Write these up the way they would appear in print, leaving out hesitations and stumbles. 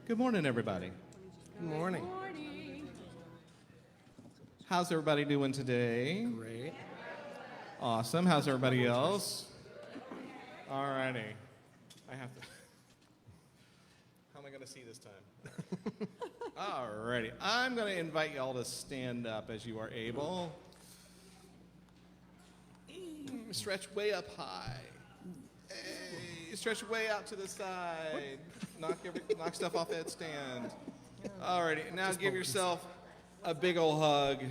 Good morning, everybody. Good morning. How's everybody doing today? Great. Awesome. How's everybody else? All righty. I have to. How am I going to see this time? All righty. I'm going to invite you all to stand up as you are able. Stretch way up high. Hey, stretch way out to the side. Knock stuff off that stand. All righty. Now give yourself a big old hug.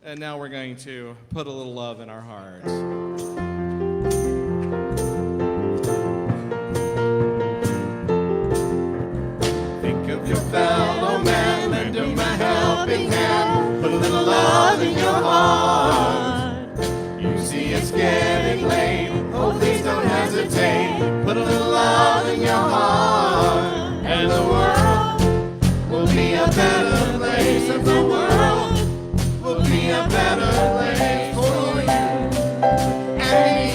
And now we're going to put a little love in our hearts. Think of your fellow man, lend him a helping hand, put a little love in your heart. You see it's getting late, oh please don't hesitate, put a little love in your heart. And the world will be a better place, and the world will be a better place for you and me.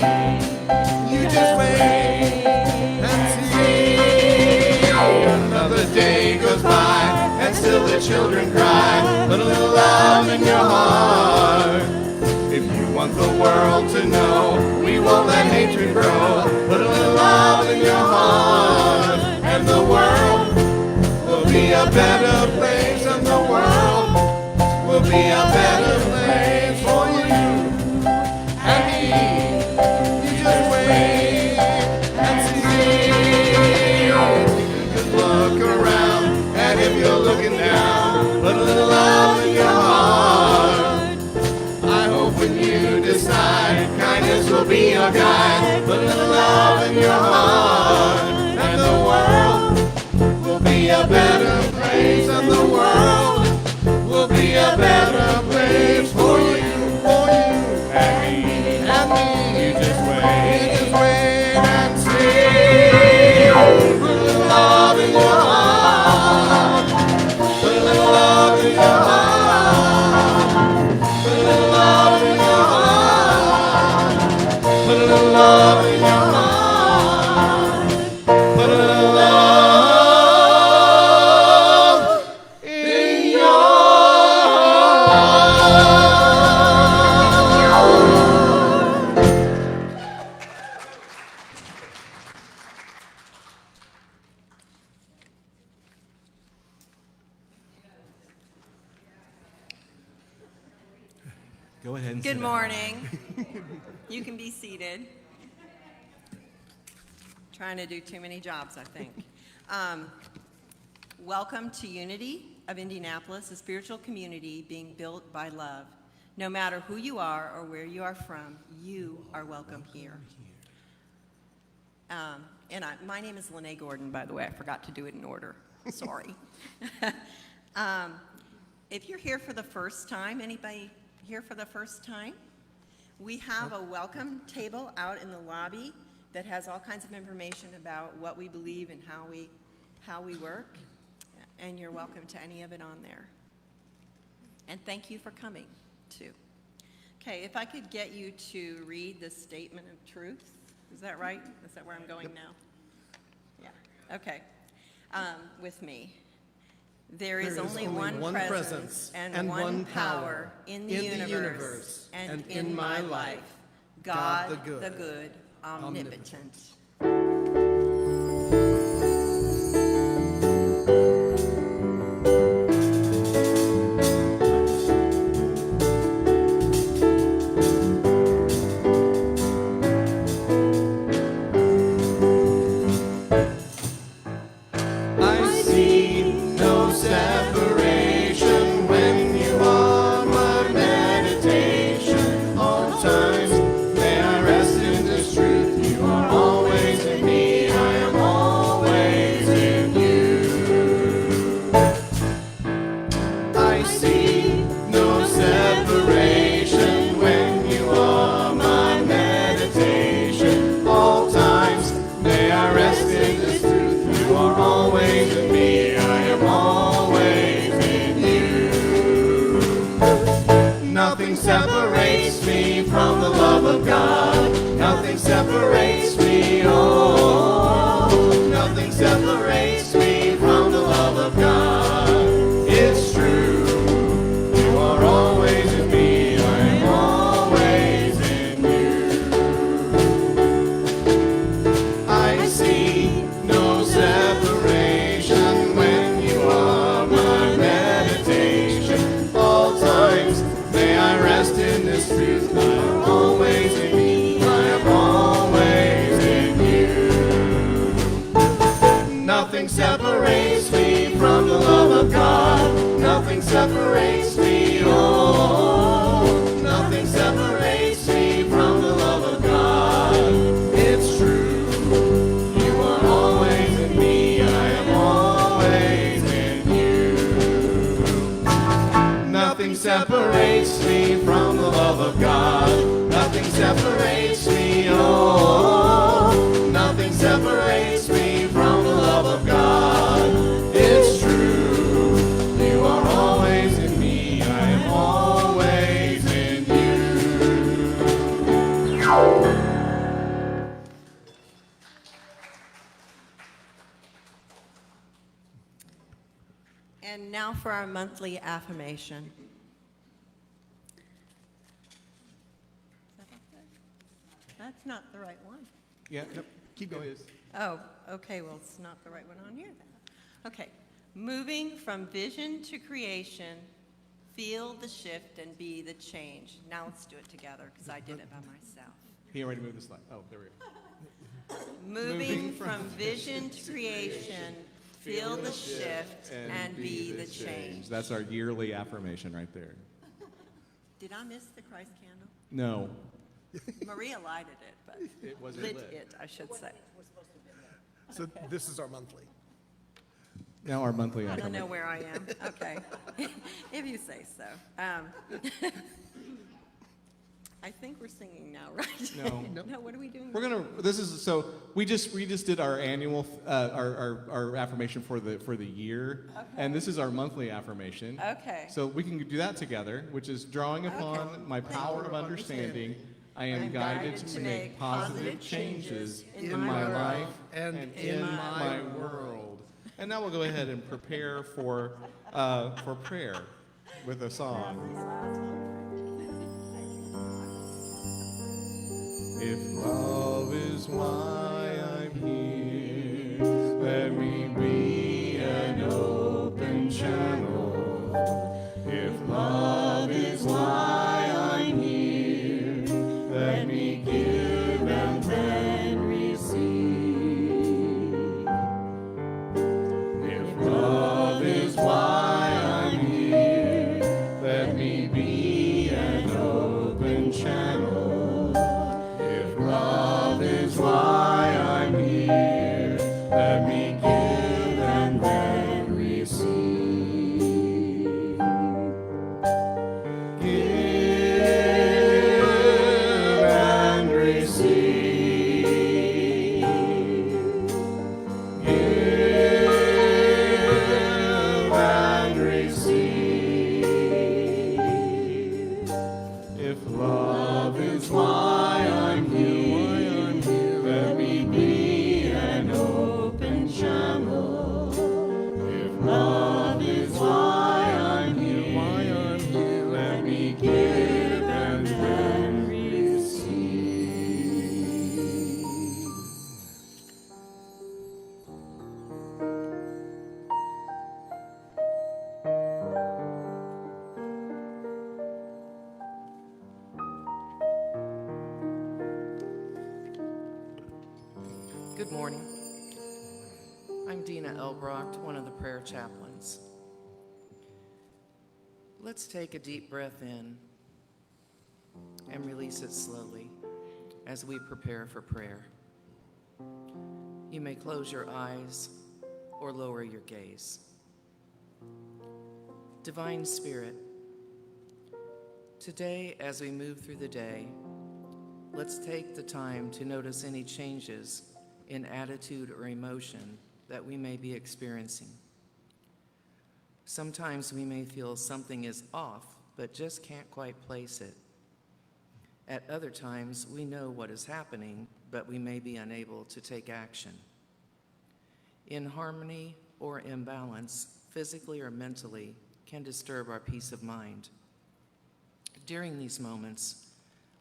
You just wait and see. Another day goes by and still the children cry. Put a little love in your heart. If you want the world to know, we won't let hatred grow. Put a little love in your heart, and the world will be a better place, and the world will be a better place for you and me. You just wait and see. You can look around, and if you're looking down, put a little love in your heart. I hope when you decide, kindness will be your guide. Put a little love in your heart, and the world will be a better place, and the world will be a better place for you and me. You just wait and see. Put a little love in your heart. Put a little love in your heart. Put a little love in your heart. Put a little love in your heart. Put a little love. Go ahead and Good morning. You can be seated. Trying to do too many jobs, I think. Welcome to Unity of Indianapolis, a spiritual community being built by love. No matter who you are or where you are from, you are welcome here. My name is Lennae Gordon, by the way. I forgot to do it in order. Sorry. If you're here for the first time, anybody here for the first time? We have a welcome table out in the lobby that has all kinds of information about what we believe and how we work, and you're welcome to any of it on there. And thank you for coming, too. Okay, if I could get you to read the statement of truth. Is that right? Is that where I'm going now? Yeah, okay. With me. There is only one presence and one power in the universe and in my life, God the good, omnipotent. Always separates me from the love of God. Nothing separates me, oh, nothing separates me from the love of God. It's true, you are always in me, I am always in you. And now for our monthly affirmation. That's not the right one. Yeah, no, keep going. Oh, okay, well, it's not the right one on here then. Okay, moving from vision to creation, feel the shift and be the change. Now let's do it together because I did it by myself. He already moved the slide. Oh, there we go. Moving from vision to creation, feel the shift and be the change. That's our yearly affirmation right there. Did I miss the Christ candle? No. Maria lighted it, but It wasn't lit lit. it, I should say. So this is our monthly. Now our monthly I don't affirmation. know where I am. Okay, if you say so. I think we're singing now, right? No. No, what are we doing? We're gonna. This is so. We just did our annual our affirmation for the year, and this is our monthly affirmation. Okay. So we can do that together, which is drawing upon my power of understanding. I am guided to make positive changes in my life and in my world. And now we'll go ahead and prepare for prayer with a song. If love is why I'm here, let me be an open channel. If love is why I'm here, let me give and then receive. If love is why I'm here, let me be an open channel. Love is why I'm here. Let me give and then receive. Give and receive. Give and receive. If love is why I'm here, let me be an open channel. If love is why I'm here, let me give and then receive. Good morning. I'm Dena Elbracht, one of the prayer chaplains. Let's take a deep breath in and release it slowly as we prepare for prayer. You may close your eyes or lower your gaze. Divine Spirit, today as we move through the day, let's take the time to notice any changes in attitude or emotion that we may be experiencing. Sometimes we may feel something is off, but just can't quite place it. At other times, we know what is happening, but we may be unable to take action. Inharmony or imbalance, physically or mentally, can disturb our peace of mind. During these moments,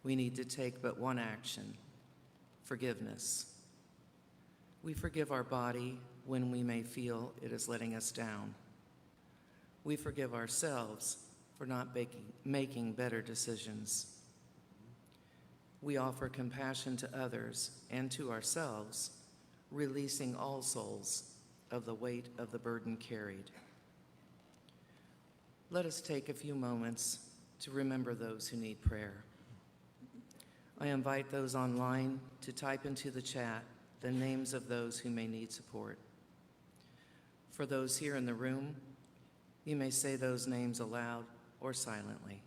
we need to take but one action: forgiveness. We forgive our body when we may feel it is letting us down. We forgive ourselves for not making better decisions. We offer compassion to others and to ourselves, releasing all souls of the weight of the burden carried. Let us take a few moments to remember those who need prayer. I invite those online to type into the chat the names of those who may need support. For those here in the room, you may say those names aloud or silently.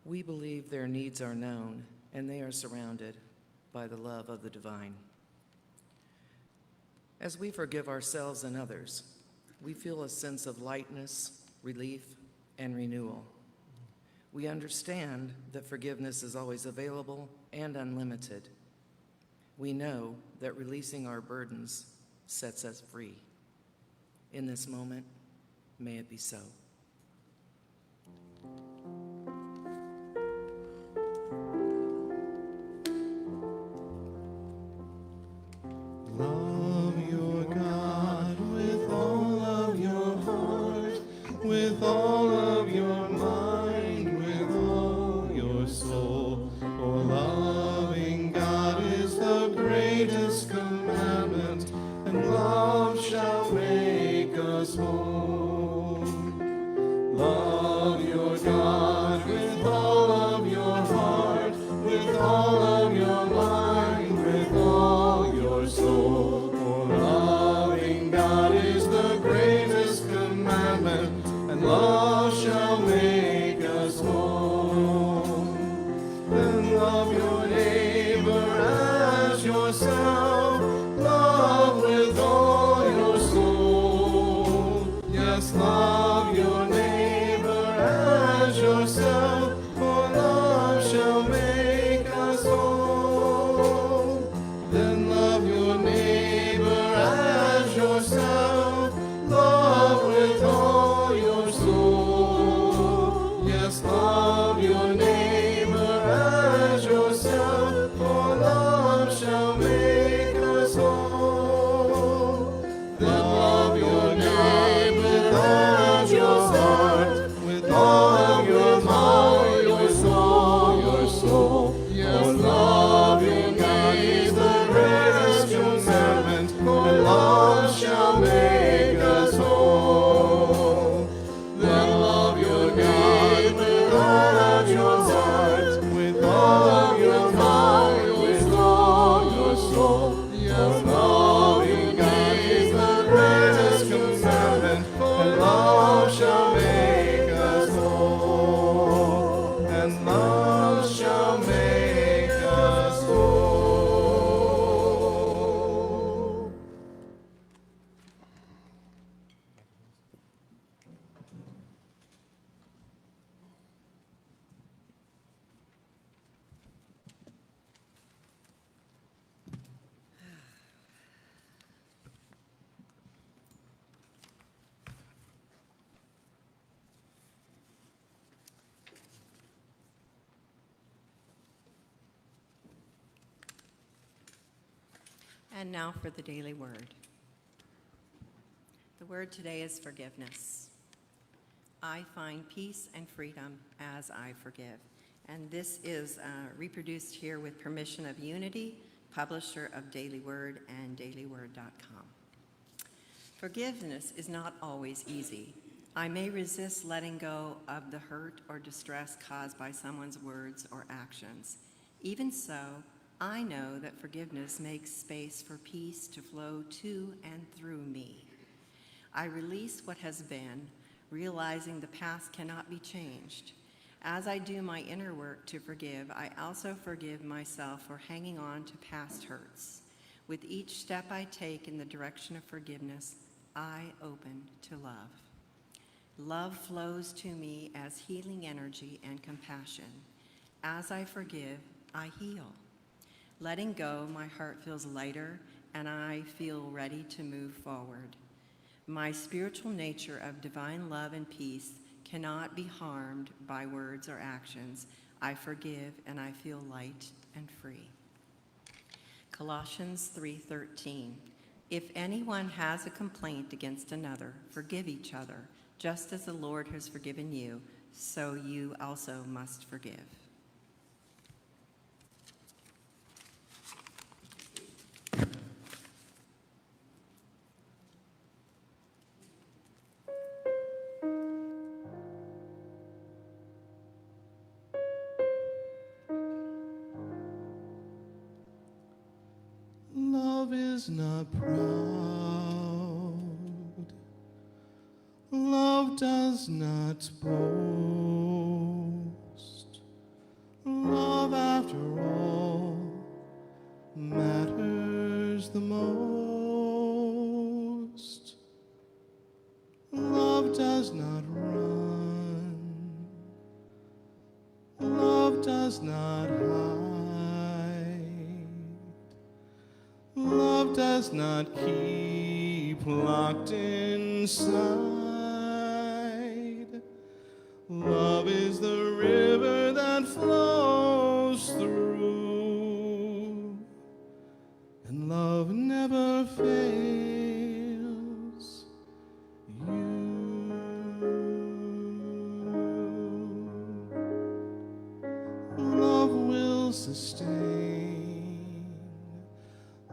We believe their needs are known and they are surrounded by the love of the divine. As we forgive ourselves and others, we feel a sense of lightness, relief, and renewal. We understand that forgiveness is always available and unlimited. We know that releasing our burdens sets us free. In this moment, may it be so. Love your God with all of your heart, with all of your mind, with all your soul. For loving God is the greatest commandment, and love shall make us whole. Love your God with all of your heart, with all of your mind, with all your soul. For loving God is the greatest commandment, and love shall make us whole. Then love your neighbor as yourself. Love with all your soul. Yes, love your neighbor as yourself, for love shall make us whole. Then love your neighbor as yourself. Love with all your soul. Yes, love your neighbor as yourself, for love shall make us whole. Then love your neighbor as your heart, with all of your mind, your soul. Yes, love your God is the greatest commandment, for love shall make us whole. Then love your neighbor as your heart, with all of your mind, with all your soul. Yes, love your God is the greatest commandment, for love shall make us whole, and love shall make us whole. And now for the daily word. The word today is forgiveness. I find peace and freedom as I forgive. And this is reproduced here with permission of Unity, publisher of Daily Word and dailyword.com. Forgiveness is not always easy. I may resist letting go of the hurt or distress caused by someone's words or actions. Even so, I know that forgiveness makes space for peace to flow to and through me. I release what has been, realizing the past cannot be changed. As I do my inner work to forgive, I also forgive myself for hanging on to past hurts. With each step I take in the direction of forgiveness, I open to love. Love flows to me as healing energy and compassion. As I forgive, I heal. Letting go, my heart feels lighter and I feel ready to move forward. My spiritual nature of divine love and peace cannot be harmed by words or actions. I forgive and I feel light and free. Colossians 3:13. If anyone has a complaint against another, forgive each other, just as the Lord has forgiven you, so you also must forgive. not proud. Love does not boast. Love, after all, matters the most. Love does not run. Love does not hide. Love does not keep locked inside. Love is the river that flows through, and love never fails you. Love will sustain.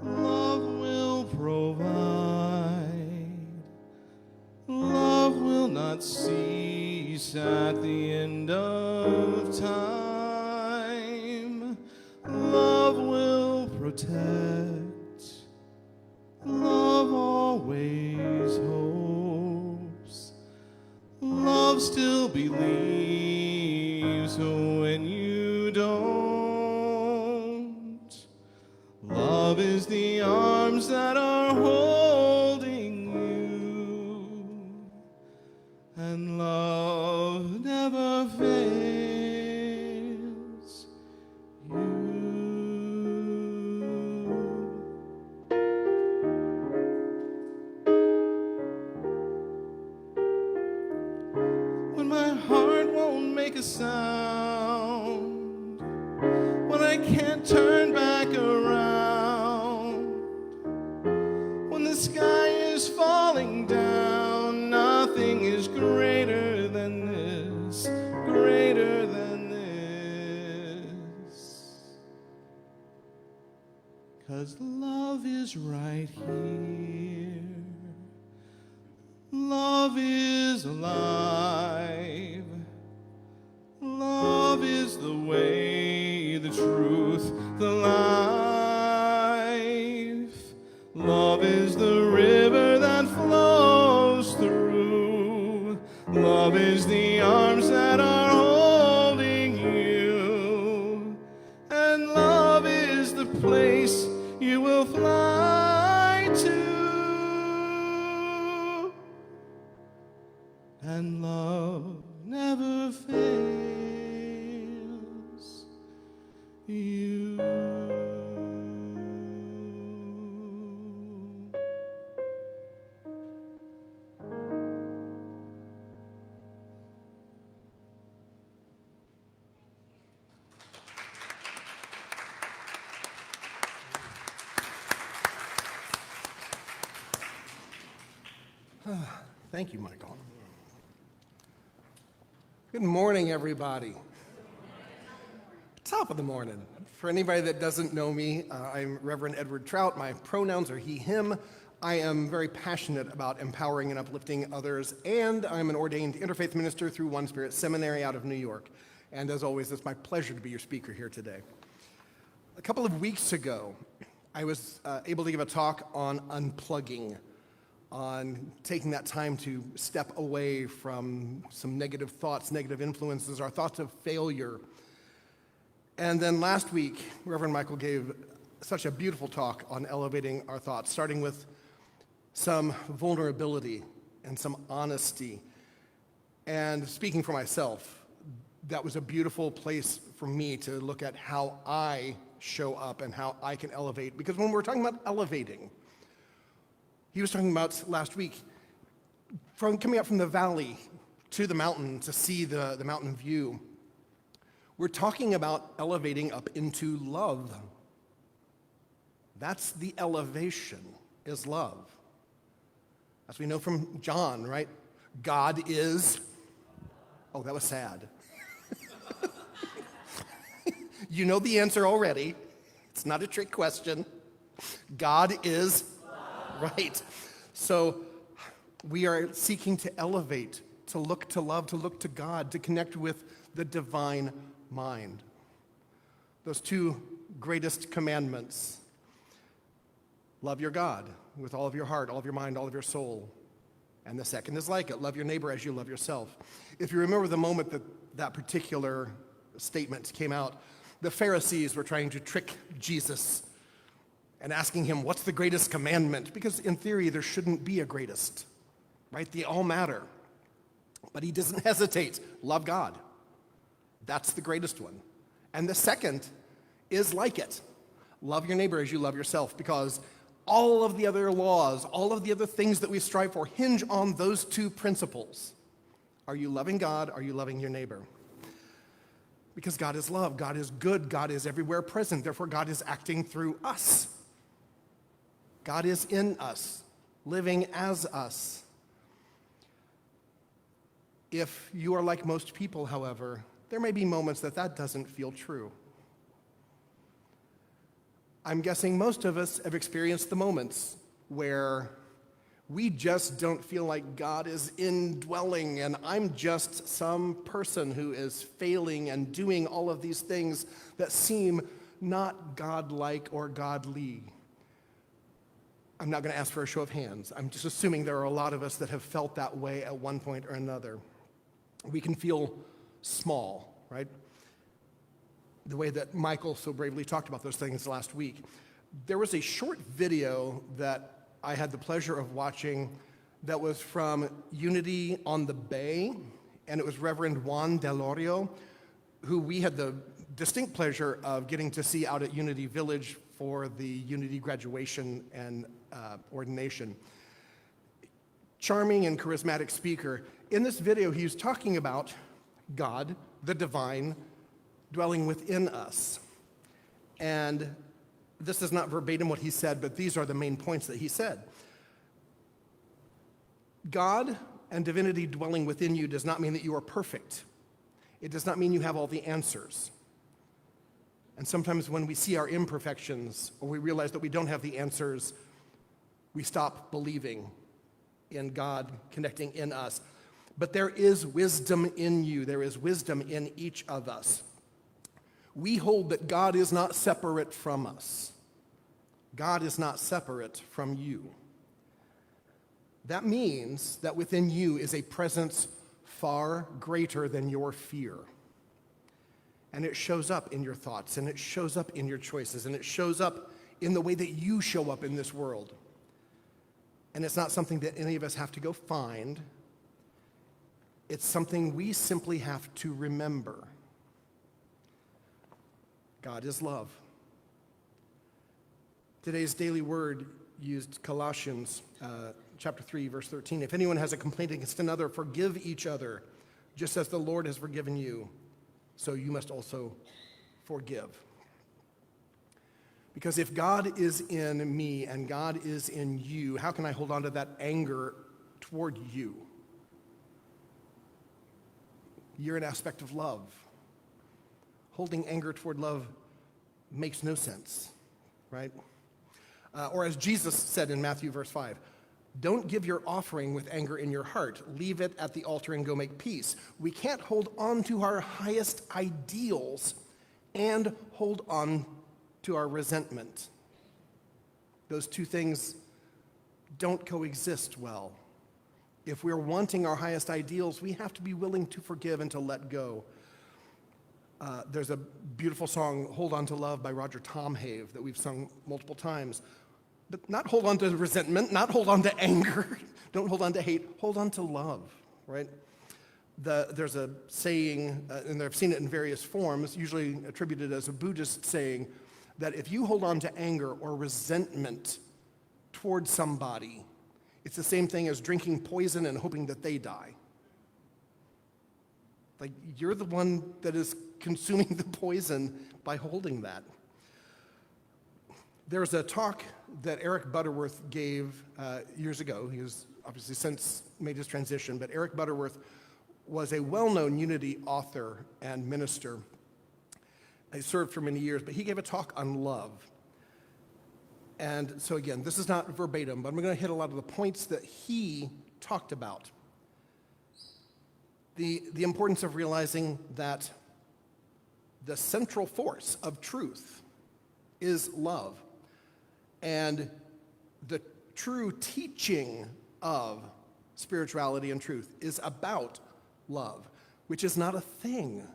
Love will provide. Love will not cease at the end of time. Love will protect. Love always hopes. Love still believes when you don't. Love is the arms that are holding you, and love never fails you. When my heart won't make a sound, when I can't turn back around, when the sky is falling down, nothing is greater than this, greater than this. 'Cause love is right here. Love is alive. Love is the way, the truth, the life. Love is the river that flows through. Love is the arms that are holding you. And love is the place you will fly to. And love never fails you. Thank you, Michael. Good morning, everybody. Top of the morning. For anybody that doesn't know me, I'm Reverend Edward Trout. My pronouns are he, him. I am very passionate about empowering and uplifting others, and I'm an ordained interfaith minister through One Spirit Seminary out of New York. And as always, it's my pleasure to be your speaker here today. A couple of weeks ago, I was able to give a talk on unplugging, on taking that time to step away from some negative thoughts, negative influences, our thoughts of failure. And then last week, Reverend Michael gave such a beautiful talk on elevating our thoughts, starting with some vulnerability and some honesty. And speaking for myself, that was a beautiful place for me to look at how I show up and how I can elevate. Because when we're talking about elevating, he was talking about last week, from coming up from the valley to the mountain to see the mountain view. We're talking about elevating up into love. That's the elevation, is love. As we know from John, right? God is, oh, that was sad. You know the answer already. It's not a trick question. God is right. So we are seeking to elevate, to look to love, to look to God, to connect with the divine mind. Those two greatest commandments. Love your God with all of your heart, all of your mind, all of your soul. And the second is like it. Love your neighbor as you love yourself. If you remember the moment that that particular statement came out, the Pharisees were trying to trick Jesus and asking him, what's the greatest commandment? Because in theory, there shouldn't be a greatest, right? They all matter. But he doesn't hesitate. Love God. That's the greatest one. And the second is like it. Love your neighbor as you love yourself, because all of the other laws, all of the other things that we strive for hinge on those two principles. Are you loving God? Are you loving your neighbor? Because God is love. God is good. God is everywhere present. Therefore, God is acting through us. God is in us, living as us. If you are like most people, however, there may be moments that doesn't feel true. I'm guessing most of us have experienced the moments where we just don't feel like God is indwelling, and I'm just some person who is failing and doing all of these things that seem not godlike or godly. I'm not going to ask for a show of hands. I'm just assuming there are a lot of us that have felt that way at one point or another. We can feel small, right? The way that Michael so bravely talked about those things last week. There was a short video that I had the pleasure of watching that was from Unity on the Bay, and it was Reverend Juan Delorio, who we had the distinct pleasure of getting to see out at Unity Village for the Unity graduation and ordination. Charming and charismatic speaker. In this video, he was talking about God, the divine, dwelling within us. And this is not verbatim what he said, but these are the main points that he said. God and divinity dwelling within you does not mean that you are perfect. It does not mean you have all the answers. And sometimes when we see our imperfections, or we realize that we don't have the answers, we stop believing in God connecting in us. But there is wisdom in you. There is wisdom in each of us. We hold that God is not separate from us. God is not separate from you. That means that within you is a presence far greater than your fear. And it shows up in your thoughts, and it shows up in your choices, and it shows up in the way that you show up in this world. And it's not something that any of us have to go find. It's something we simply have to remember. God is love. Today's daily word used Colossians chapter 3, verse 13. If anyone has a complaint against another, forgive each other, just as the Lord has forgiven you, so you must also forgive. Because if God is in me and God is in you, how can I hold on to that anger toward you? You're an aspect of love. Holding anger toward love makes no sense, right? Or as Jesus said in Matthew verse 5, don't give your offering with anger in your heart. Leave it at the altar and go make peace. We can't hold on to our highest ideals and hold on to our resentment. Those two things don't coexist well. If we're wanting our highest ideals, we have to be willing to forgive and to let go. There's a beautiful song, Hold On to Love by Roger Tomhave, that we've sung multiple times. But not hold on to resentment, not hold on to anger, don't hold on to hate, hold on to love, right? There's a saying, and I've seen it in various forms, usually attributed as a Buddhist saying, that if you hold on to anger or resentment towards somebody, it's the same thing as drinking poison and hoping that they die. Like, you're the one that is consuming the poison by holding that. There's a talk that Eric Butterworth gave years ago. He has obviously since made his transition, but Eric Butterworth was a well-known Unity author and minister. He served for many years, but he gave a talk on love. And so again, this is not verbatim, but I'm going to hit a lot of the points that he talked about. The importance of realizing that the central force of truth is love. And the true teaching of spirituality and truth is about love, which is not a thing.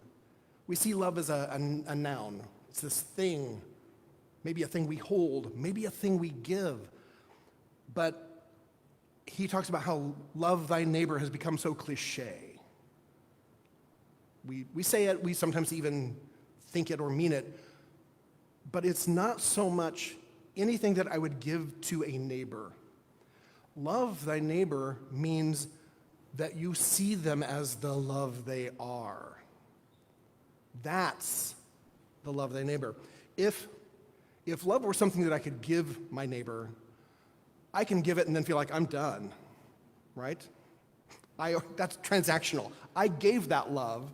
We see love as a noun. It's this thing, maybe a thing we hold, maybe a thing we give. But he talks about how love thy neighbor has become so cliche. We say it, we sometimes even think it or mean it, but it's not so much anything that I would give to a neighbor. Love thy neighbor means that you see them as the love they are. That's the love thy neighbor. If love were something that I could give my neighbor, I can give it and then feel like I'm done, right? That's transactional. I gave that love.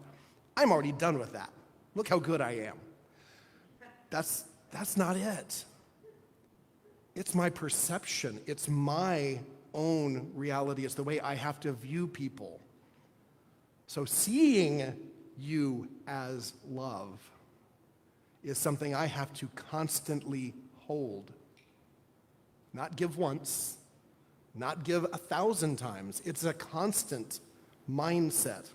I'm already done with that. Look how good I am. That's not it. It's my perception. It's my own reality. It's the way I have to view people. So seeing you as love is something I have to constantly hold. Not give once, not give 1,000 times. It's a constant mindset.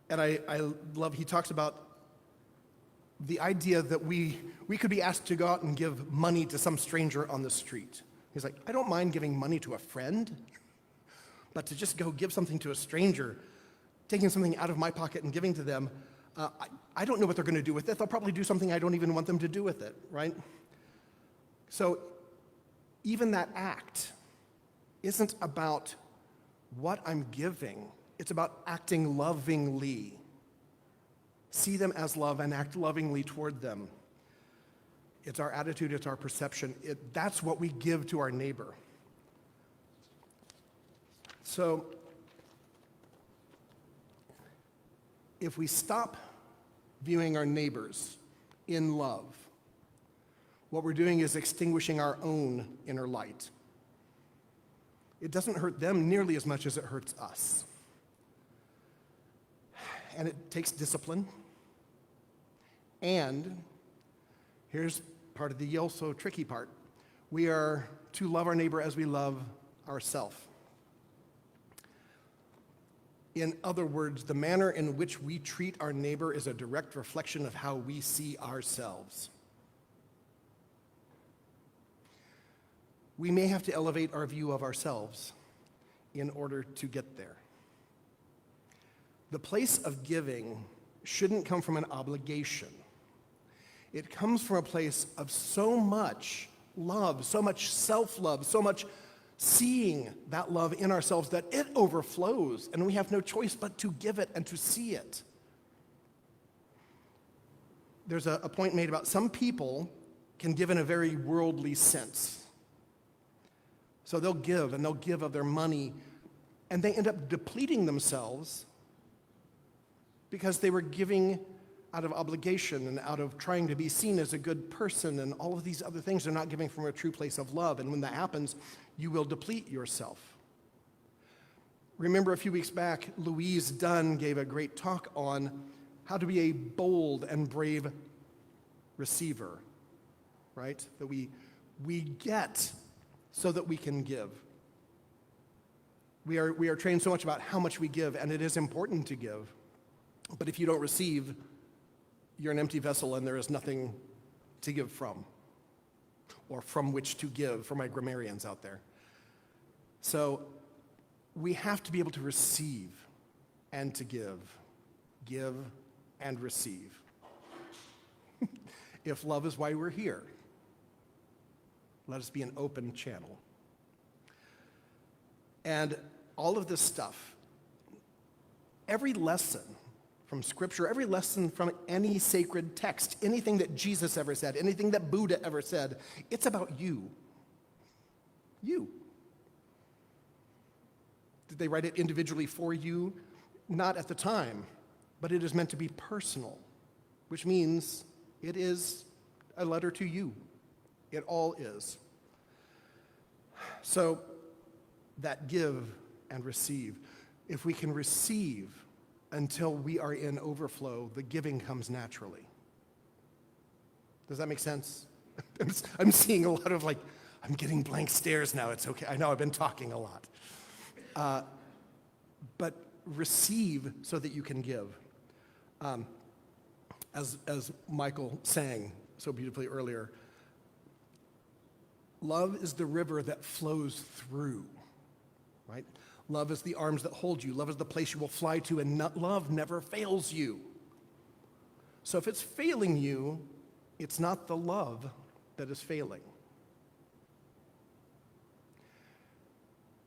And I love, he talks about the idea that we could be asked to go out and give money to some stranger on the street. He's like, I don't mind giving money to a friend, but to just go give something to a stranger, taking something out of my pocket and giving to them, I don't know what they're going to do with it. They'll probably do something I don't even want them to do with it, right? So even that act isn't about what I'm giving. It's about acting lovingly. See them as love and act lovingly toward them. It's our attitude, it's our perception. That's what we give to our neighbor. So if we stop viewing our neighbors in love, what we're doing is extinguishing our own inner light. It doesn't hurt them nearly as much as it hurts us. And it takes discipline. And here's part of the also tricky part. We are to love our neighbor as we love ourselves. In other words, the manner in which we treat our neighbor is a direct reflection of how we see ourselves. We may have to elevate our view of ourselves in order to get there. The place of giving shouldn't come from an obligation. It comes from a place of so much love, so much self-love, so much seeing that love in ourselves that it overflows, and we have no choice but to give it and to see it. There's a point made about some people can give in a very worldly sense. So they'll give, and they'll give of their money, and they end up depleting themselves because they were giving out of obligation and out of trying to be seen as a good person and all of these other things. They're not giving from a true place of love. And when that happens, you will deplete yourself. Remember a few weeks back, Louise Dunn gave a great talk on how to be a bold and brave receiver, right? That we get so that we can give. We are trained so much about how much we give, and it is important to give. But if you don't receive, you're an empty vessel and there is nothing to give from, or from which to give, for my grammarians out there. So we have to be able to receive and to give and receive. If love is why we're here, let us be an open channel. And all of this stuff, every lesson from Scripture, every lesson from any sacred text, anything that Jesus ever said, anything that Buddha ever said, it's about you. You. Did they write it individually for you? Not at the time, but it is meant to be personal, which means it is a letter to you. It all is. So that give and receive. If we can receive until we are in overflow, the giving comes naturally. Does that make sense? I'm seeing a lot of like, I'm getting blank stares now. It's okay. I know I've been talking a lot. But receive so that you can give. As Michael sang so beautifully earlier, love is the river that flows through, right? Love is the arms that hold you. Love is the place you will fly to, and love never fails you. So if it's failing you, it's not the love that is failing.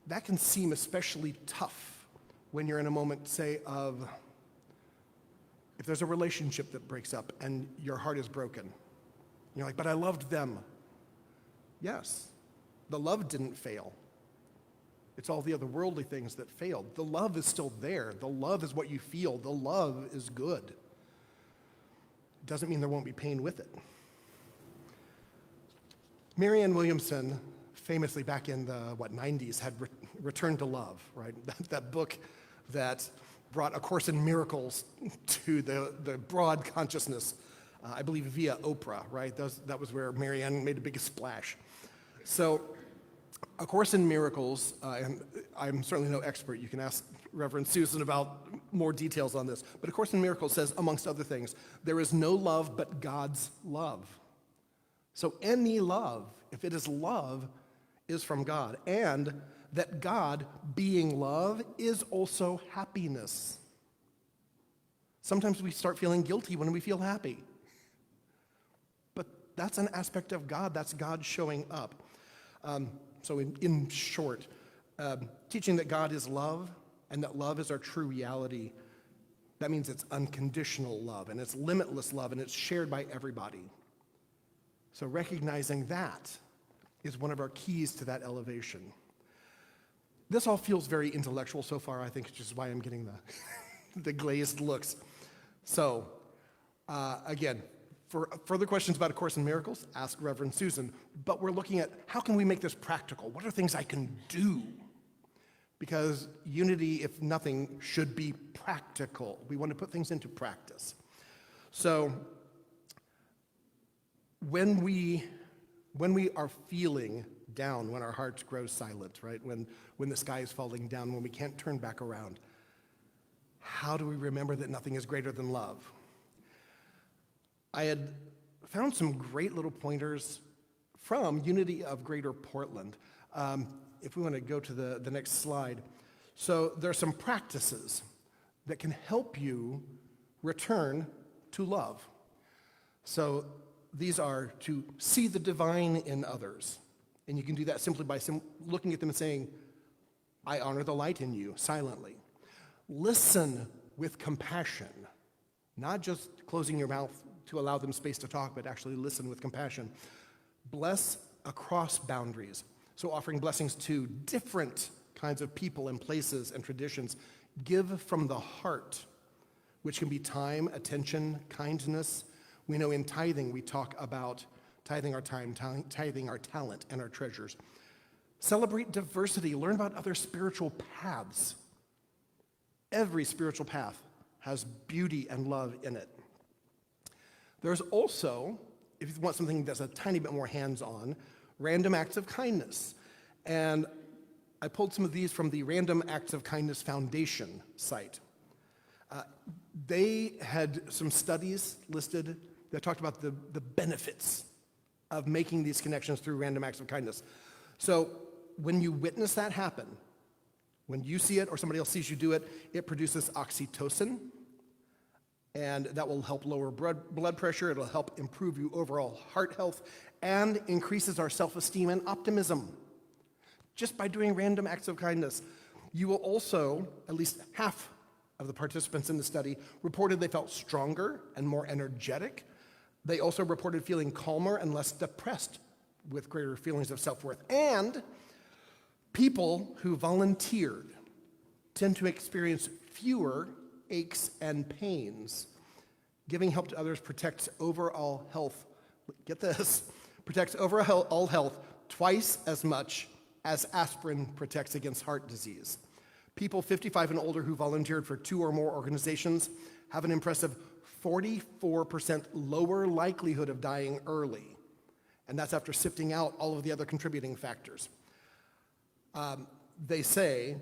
That can seem especially tough when you're in a moment, say, of if there's a relationship that breaks up and your heart is broken. You're like, but I loved them. Yes, the love didn't fail. It's all the other worldly things that failed. The love is still there. The love is what you feel. The love is good. It doesn't mean there won't be pain with it. Marianne Williamson, famously back in the 90s, had Returned to Love, right? That book that brought A Course in Miracles to the broad consciousness, I believe via Oprah, right? That was where Marianne made the biggest splash. So A Course in Miracles, and I'm certainly no expert. You can ask Reverend Susan about more details on this. But A Course in Miracles says, amongst other things, there is no love but God's love. So any love, if it is love, is from God. And that God, being love, is also happiness. Sometimes we start feeling guilty when we feel happy. But that's an aspect of God. That's God showing up. So in short, teaching that God is love and that love is our true reality, that means it's unconditional love and it's limitless love and it's shared by everybody. So recognizing that is one of our keys to that elevation. This all feels very intellectual so far, I think, which is why I'm getting the glazed looks. So, again, for further questions about A Course in Miracles, ask Reverend Susan. But we're looking at how can we make this practical? What are things I can do? Because unity, if nothing, should be practical. We want to put things into practice. So, when we are feeling down, when our hearts grow silent, right? When the sky is falling down, when we can't turn back around, how do we remember that nothing is greater than love? I had found some great little pointers from Unity of Greater Portland. If we want to go to the next slide. So there are some practices that can help you return to love. So these are to see the divine in others. And you can do that simply by looking at them and saying, I honor the light in you, silently. Listen with compassion, not just closing your mouth to allow them space to talk, but actually listen with compassion. Bless across boundaries. So offering blessings to different kinds of people and places and traditions. Give from the heart, which can be time, attention, kindness. We know in tithing we talk about tithing our time, tithing our talent and our treasures. Celebrate diversity. Learn about other spiritual paths. Every spiritual path has beauty and love in it. There's also, if you want something that's a tiny bit more hands-on, random acts of kindness. And I pulled some of these from the Random Acts of Kindness Foundation site. They had some studies listed that talked about the benefits of making these connections through random acts of kindness. So when you witness that happen, when you see it or somebody else sees you do it, it produces oxytocin, and that will help lower blood pressure. It'll help improve your overall heart health and increases our self-esteem and optimism. Just by doing random acts of kindness. You will also, at least half of the participants in the study, reported they felt stronger and more energetic. They also reported feeling calmer and less depressed with greater feelings of self-worth. And people who volunteered tend to experience fewer aches and pains. Giving help to others protects overall health. Get this, protects overall health twice as much as aspirin protects against heart disease. People 55 and older who volunteered for 2 or more organizations have an impressive 44% lower likelihood of dying early And that's after sifting out all of the other contributing factors. They say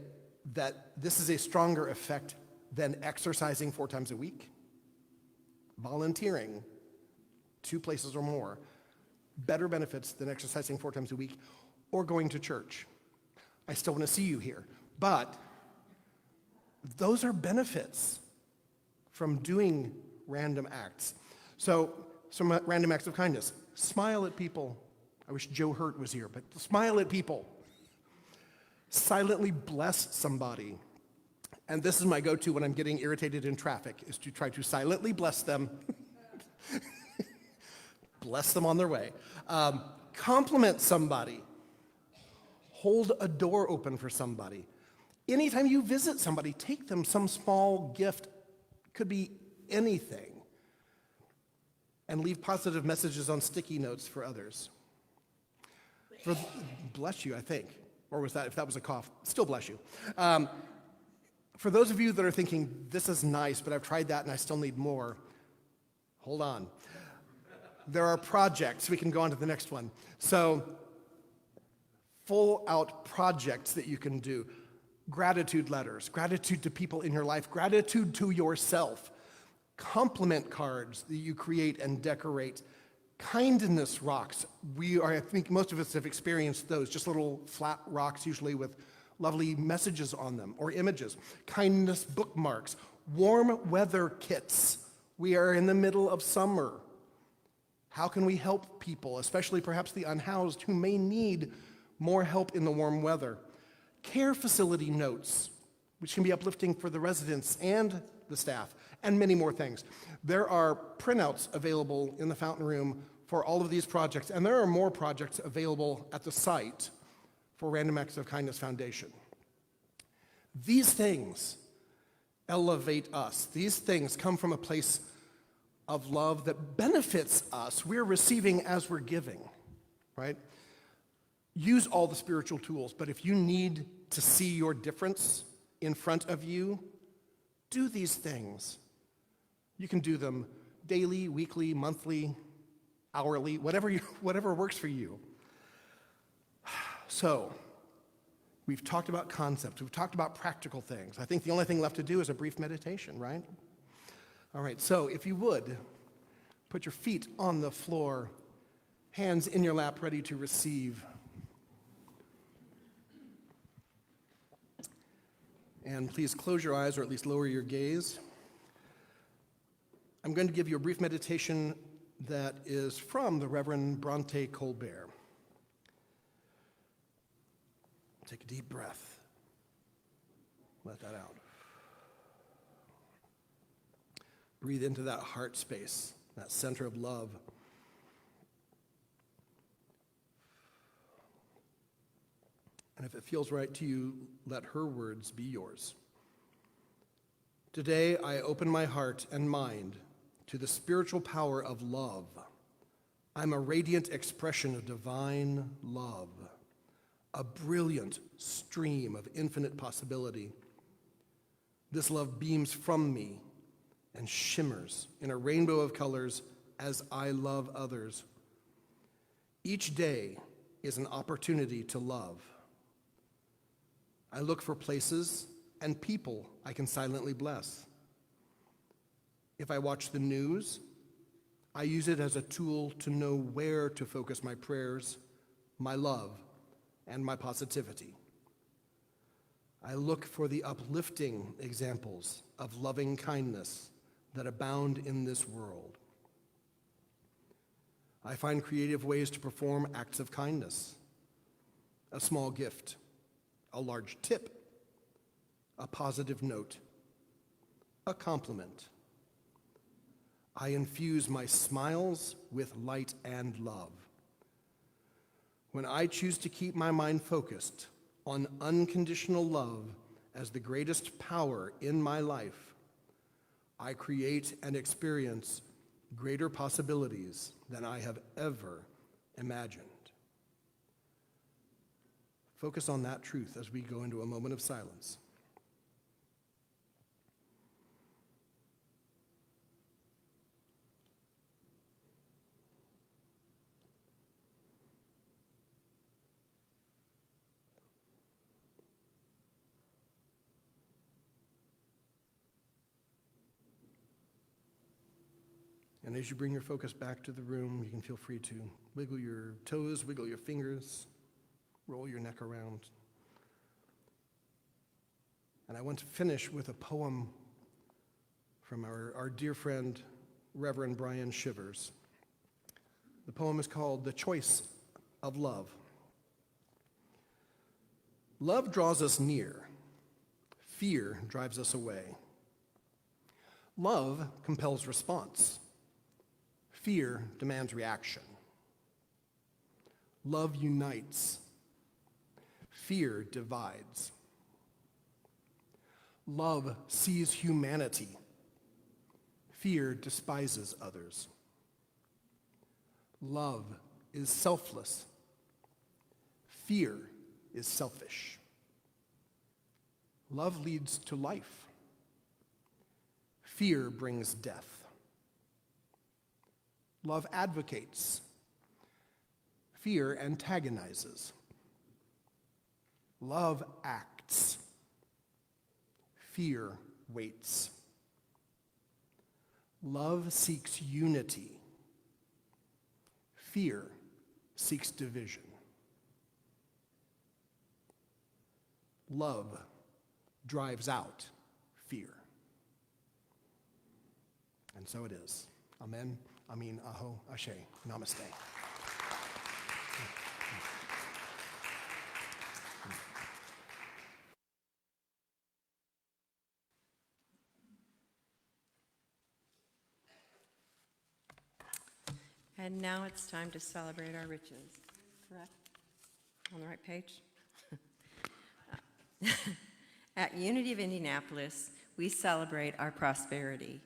that this is a stronger effect than exercising 4 times a week, volunteering 2 places or more, better benefits than exercising 4 times a week, or going to church. I still want to see you here. But those are benefits from doing random acts. So some random acts of kindness. Smile at people. I wish Joe Hurt was here, but smile at people. Silently bless somebody. And this is my go-to when I'm getting irritated in traffic, is to try to silently bless them. Bless them on their way. Compliment somebody. Hold a door open for somebody. Anytime you visit somebody, take them some small gift. Could be anything. And leave positive messages on sticky notes for others. Bless you, I think. Or was that, if that was a cough, still bless you. For those of you that are thinking, this is nice, but I've tried that and I still need more, hold on. There are projects. We can go on to the next one. So, full out projects that you can do. Gratitude letters, gratitude to people in your life, gratitude to yourself. Compliment cards that you create and decorate. Kindness rocks. I think most of us have experienced those, just little flat rocks, usually with lovely messages on them or images. Kindness bookmarks. Warm weather kits. We are in the middle of summer. How can we help people, especially perhaps the unhoused, who may need more help in the warm weather? Care facility notes, which can be uplifting for the residents and the staff, and many more things. There are printouts available in the fountain room for all of these projects, and there are more projects available at the site for Random Acts of Kindness Foundation. These things elevate us. These things come from a place of love that benefits us. We're receiving as we're giving, right? Use all the spiritual tools, but if you need to see your difference in front of you, do these things. You can do them daily, weekly, monthly, hourly, whatever works for you. So, we've talked about concepts. We've talked about practical things. I think the only thing left to do is a brief meditation, right? All right, so if you would, put your feet on the floor, hands in your lap, ready to receive. And please close your eyes, or at least lower your gaze. I'm going to give you a brief meditation that is from the Reverend Bronte Colbert. Take a deep breath. Let that out. Breathe into that heart space, that center of love. And if it feels right to you, let her words be yours. Today, I open my heart and mind to the spiritual power of love. I'm a radiant expression of divine love, a brilliant stream of infinite possibility. This love beams from me and shimmers in a rainbow of colors as I love others. Each day is an opportunity to love. I look for places and people I can silently bless. If I watch the news, I use it as a tool to know where to focus my prayers, my love, and my positivity. I look for the uplifting examples of loving kindness that abound in this world. I find creative ways to perform acts of kindness. A small gift, a large tip, a positive note, a compliment. I infuse my smiles with light and love. When I choose to keep my mind focused on unconditional love as the greatest power in my life, I create and experience greater possibilities than I have ever imagined. Focus on that truth as we go into a moment of silence. And as you bring your focus back to the room, you can feel free to wiggle your toes, wiggle your fingers, roll your neck around. And I want to finish with a poem from our dear friend, Reverend Brian Shivers. The poem is called The Choice of Love. Love draws us near. Fear drives us away. Love compels response. Fear demands reaction. Love unites. Fear divides. Love sees humanity. Fear despises others. Love is selfless. Fear is selfish. Love leads to life. Fear brings death. Love advocates. Fear antagonizes. Love acts. Fear waits. Love seeks unity. Fear seeks division. Love drives out fear. And so it is. Amen, Amin, Aho, Ashe, Namaste. And now it's time to celebrate our riches. Correct? On the right page? At Unity of Indianapolis, we celebrate our prosperity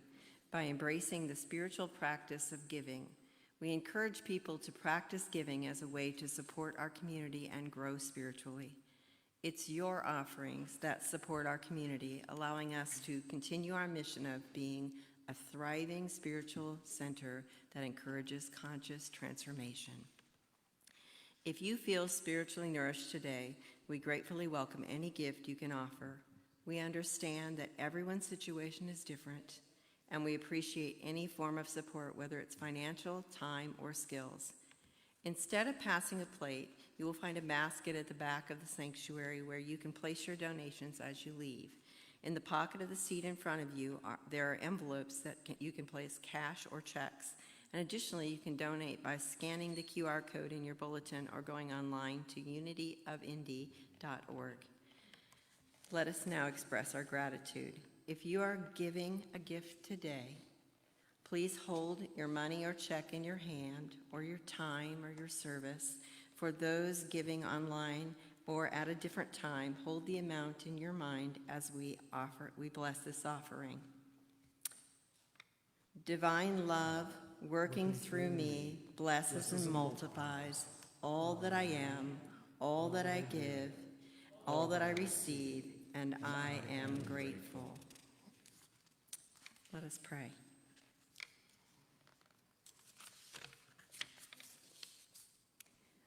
by embracing the spiritual practice of giving. We encourage people to practice giving as a way to support our community and grow spiritually. It's your offerings that support our community, allowing us to continue our mission of being a thriving spiritual center that encourages conscious transformation. If you feel spiritually nourished today, we gratefully welcome any gift you can offer. We understand that everyone's situation is different, and we appreciate any form of support, whether it's financial, time, or skills. Instead of passing a plate, you will find a basket at the back of the sanctuary where you can place your donations as you leave. In the pocket of the seat in front of you, there are envelopes that you can place cash or checks. And additionally, you can donate by scanning the QR code in your bulletin or going online to unityofindy.org. Let us now express our gratitude. If you are giving a gift today, please hold your money or check in your hand, or your time or your service. For those giving online or at a different time, hold the amount in your mind as we bless this offering. Divine love, working through me, blesses and multiplies all that I am, all that I give, all that I receive, and I am grateful. Let us pray.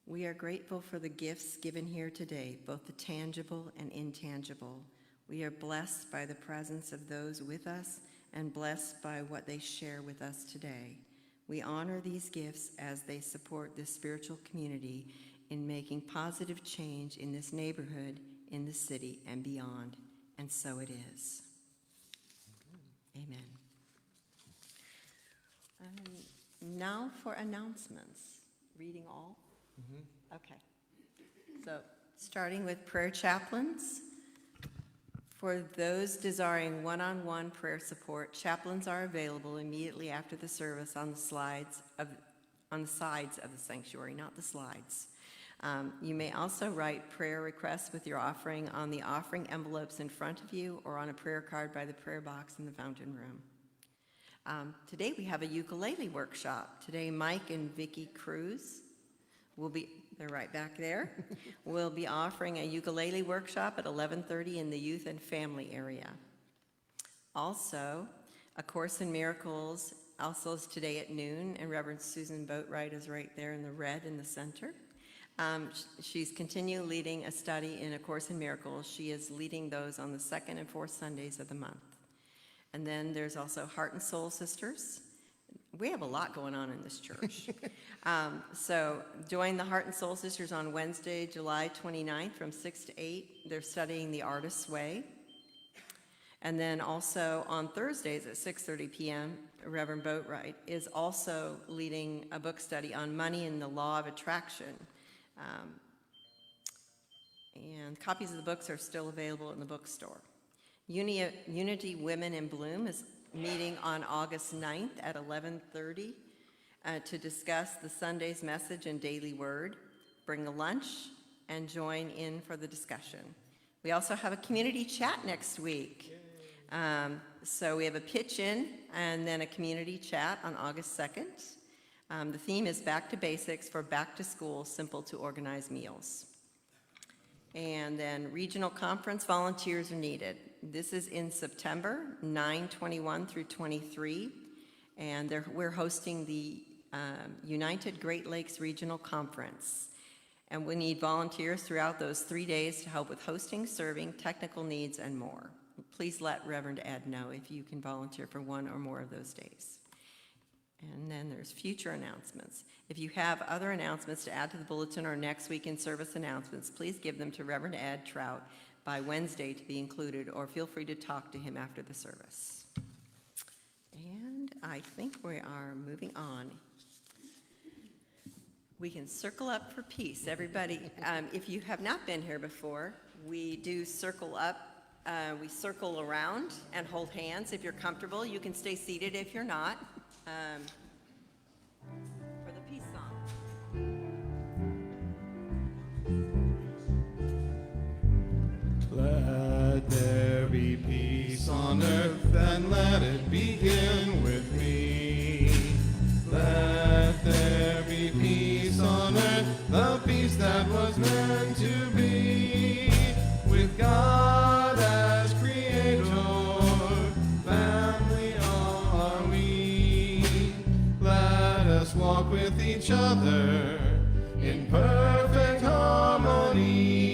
We are grateful for the gifts given here today, both the tangible and intangible. We are blessed by the presence of those with us and blessed by what they share with us today. We honor these gifts as they support this spiritual community in making positive change in this neighborhood, in the city, and beyond. And so it is. Amen. Now for announcements. Reading all? Okay. So, starting with prayer chaplains. For those desiring one-on-one prayer support, chaplains are available immediately after the service on the sides of the sanctuary, not the slides. You may also write prayer requests with your offering on the offering envelopes in front of you or on a prayer card by the prayer box in the fountain room. Today we have a ukulele workshop. Today Mike and Vicki Cruz they're right back there. We'll be offering a ukulele workshop at 11:30 in the youth and family area. Also, A Course in Miracles also is today at noon, and Reverend Susan Boatwright is right there in the red in the center. She's continuing leading a study in A Course in Miracles. She is leading those on the second and fourth Sundays of the month. And then there's also Heart and Soul Sisters, We have a lot going on in this church. So join the Heart and Soul Sisters on Wednesday, July 29th from 6 to 8. They're studying The Artist's Way. And then also on Thursdays at 6:30 p.m., Reverend Boatwright is also leading a book study on money and the law of attraction. And copies of the books are still available in the bookstore. Unity Women in Bloom is meeting on August 9th at 11:30 to discuss the Sunday's message and daily word. Bring a lunch and join in for the discussion. We also have a community chat next week. So we have a pitch-in and then a community chat on August 2nd. The theme is Back to Basics for Back to School, Simple to Organize Meals. And then regional conference volunteers are needed. This is in September, 9/21 through 23, and we're hosting the United Great Lakes Regional Conference. And we need volunteers throughout those 3 days to help with hosting, serving, technical needs, and more. Please let Reverend Ed know if you can volunteer for one or more of those days. And then there's future announcements. If you have other announcements to add to the bulletin or next week in service announcements, please give them to Reverend Ed Trout by Wednesday to be included, or feel free to talk to him after the service. And I think we are moving on. We can circle up for peace. Everybody, if you have not been here before, we do circle up. We circle around and hold hands. If you're comfortable, you can stay seated if you're not. For the peace song. Let there be peace on earth, and let it begin with me. Let there be peace on earth, the peace that was meant to be. With God as creator, family all are we. Let us walk with each other in perfect harmony.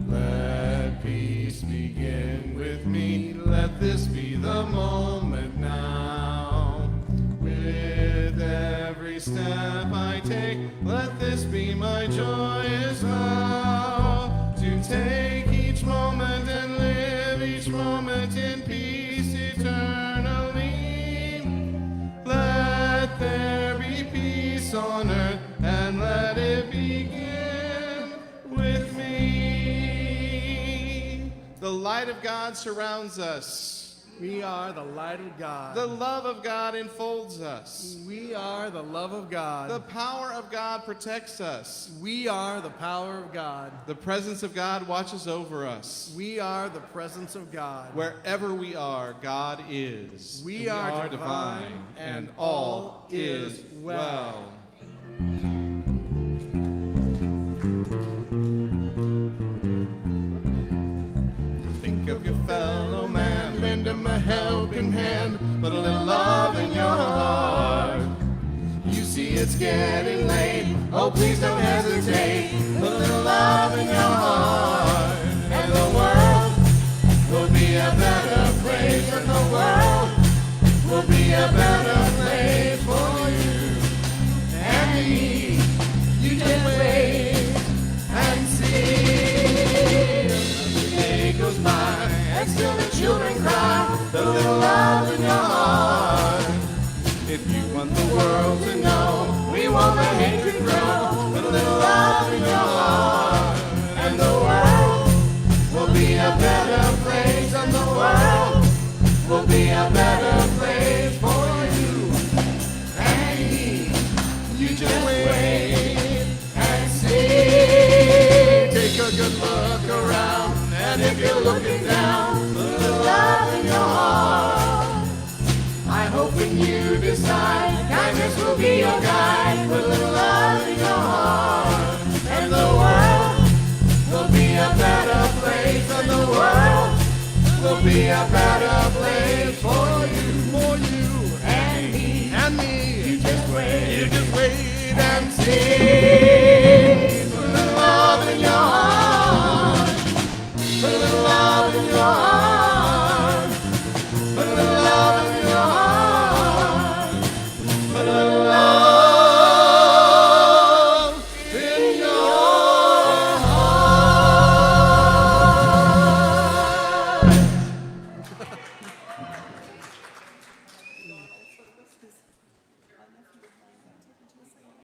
Let peace begin with me. Let this be the moment now. With every step I take, let this be my joyous vow. To take each moment and live each moment in peace eternally. Let there be peace on earth, and let it begin with me. The light of God surrounds us. We are the light of God. The love of God enfolds us. We are the love of God. The power of God protects us. We are the power of God. The presence of God watches over us. We are the presence of God. Wherever we are, God is. We are divine, and all is well. Think of your fellow man, lend him a helping hand, put a little love in your heart. You see it's getting late, oh please don't hesitate, put a little love in your heart. And the world will be a better place, and the world will be a better place for you and me. You just wait and see. The day goes by and still the children cry, put a little love in your heart. If you want the world to know, we won't let hatred grow, put a little love in your heart. And the world will be a better place, and the world will be a better place for you and me. You just wait and see. Take a good look around, and if you're looking down, put a little love in your heart. I hope when you decide, kindness will be your guide, put a little love in your heart. And the world will be a better place, and the world will be a better place for you and me. You just wait and see.